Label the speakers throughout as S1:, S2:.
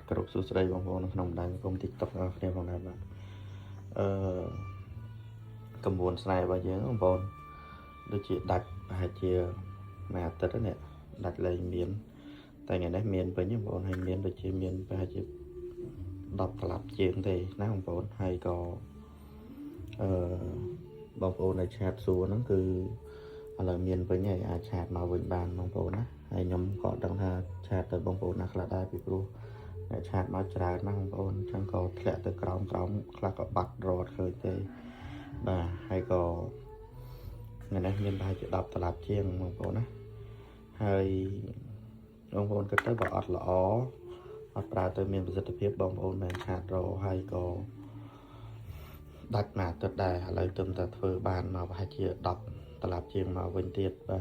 S1: กรุบสุดใจบางคนขนมดังกลมติ๊กต็อกเนี่ยของนั้นแบบกำบวนสไนบางอย่างบางคนโดยจีดัดหายเจียมาตัดเนี่ยดัดเลยเมียนแต่ไงได้เมียนไปnhững bọn hay miềnโดยจีเมียนไปหายเจียđọc tập chuyện thì nó không ổn hay có bóng ổn này chat xuống nó cứ là miền với nhảy chat mà với bàn bóng ổn á hay nhóm có đăng ha chat tới bóng ổn là đại bị pro để chat mà trả nó không ổn chẳng có lẽ từ còng là có bắt rọt khởi thế và hay có ngày nay miền bài chỉ đọc tập chuyện bóng ổn á hay bóng ổn cái tới bỏ là óปลาตัวเมียนประสิทธิภาพบางคนในชาติเราให้ก็ดักหนาตัดได้อะไรเติมแต่เธอบานมาให้เชียดับตลาดเชียงมาเวนเตียดvà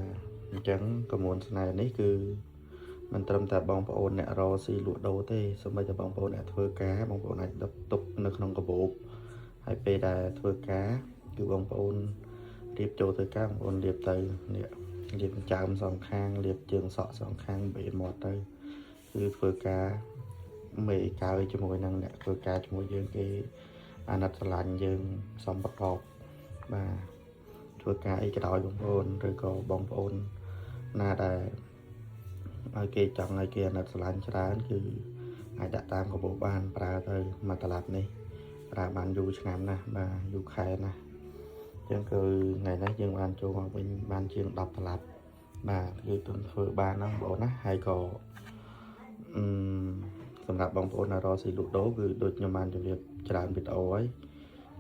S1: จังกระมวลnàyนี่คือมันเติมแต่บางคนเนี่ยเราสีหลุดโดเต้สมัยจะบางคนเนี่ยเธอแก่บางคนเนี่ยดับตกในขนมกระบอกให้ไปได้เธอแก่คือบางคนเรียบโจเธอแก่บางคนเรียบเตยเนี่ยเรียบจามสองข้างเรียบเชิงเสาะสองข้างเบะหมดเลยคือเธอแก่mấy cái cho mỗi năng nè tôi ca cho mỗi dương cái anh đặt lạnh dương xong bắt đầu và tôi ca cái đòi bóng ôn rồi có bóng ôn na đã ở kia chọn ở kia đặt lạnh cho đáគឺអាចដាក់តាមកាបូបបានប្រើទៅមកតឡាប់នេះប្រើបានយូរឆ្នាំណាស់បាទយូរខែណាស់អញ្ចឹងគឺថ្ងៃនេះយើងបានចូលមកវិញបានជាង10តឡាប់បាទគឺទន់ធ្វើបានណាបងប្អូនណាហើយក៏សម្រាប់បងប្អូនរកស៊ីលក់ដូរគឺដូចខ្ញុំបានជម្រាបច្រើនវីដេអូហើយ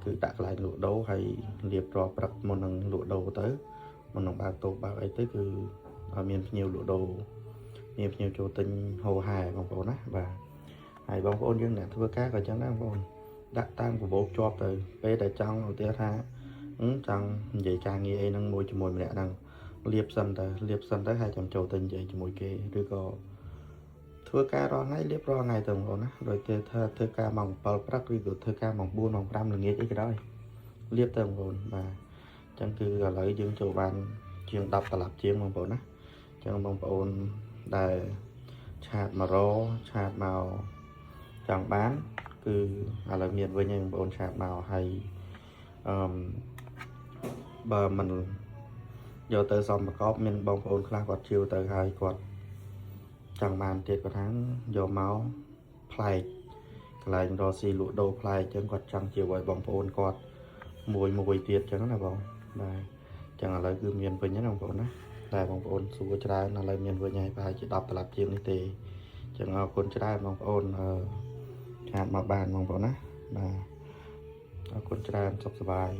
S1: គឺដាក់កន្លែងលក់ដូរហើយរៀបរាប់ប្រាប់មុននឹងលក់ដូរទៅមុននឹងបើកតូបបើកអីទៅគឺឲ្យមានភ្ញៀវលក់ដូរមានភ្ញៀវចូលទិញហូរហែបងប្អូនណាបាទហើយបងប្អូនយើងអ្នកធ្វើការក៏ចឹងដែរបងប្អូនដាក់តាមកាបូបជាប់ទៅពេលតែចង់ឧទាហរណ៍ថាចង់និយាយការងារអីហ្នឹងមួយជាមួយម្នាក់ហ្នឹងលាបសិនទៅហើយចាំចូលទៅនិយាយជាមួយគេឬក៏ធ្វើការរងថ្ងៃរៀបរងថ្ងៃទៅបងប្អូនណាដោយគេថាធ្វើការម៉ោង7ព្រឹកឬក៏ធ្វើការម៉ោង4ម៉ោង5ល្ងាចអីក៏ដោយរៀបទៅបងប្អូនបាទអញ្ចឹងគឺឥឡូវយើងចូលបានជាង10តឡាប់ជាងបងប្អូនណាអញ្ចឹងបងប្អូនដែលឆាតមករឆាតមកចង់បានគឺឥឡូវមានវិញហើយបងប្អូនឆាតមកហើយបើមិនយកទៅសំប្រកបមានបងប្អូនខ្លះគាត់ជឿទៅហើយគាត់ចង់បានទៀតគាត់ថាយកមកផ្លែកកន្លែងរកស៊ីលក់ដូរផ្លែកអញ្ចឹងគាត់ចង់ជាឲ្យបងប្អូនគាត់មួយទៀតអញ្ចឹងណាបងបាទអញ្ចឹងឥឡូវគឺមានវិញហ្នឹងបងប្អូនណាតែបងប្អូនសួរច្រើនឥឡូវមានវិញហើយប្រហែលជា10តឡាប់ជាងនេះទេអញ្ចឹងអរគុណច្រើនបងប្អូនឆាតមកបានបងប្អូនណាបាទអរគុណច្រើនសុខសប្បាយ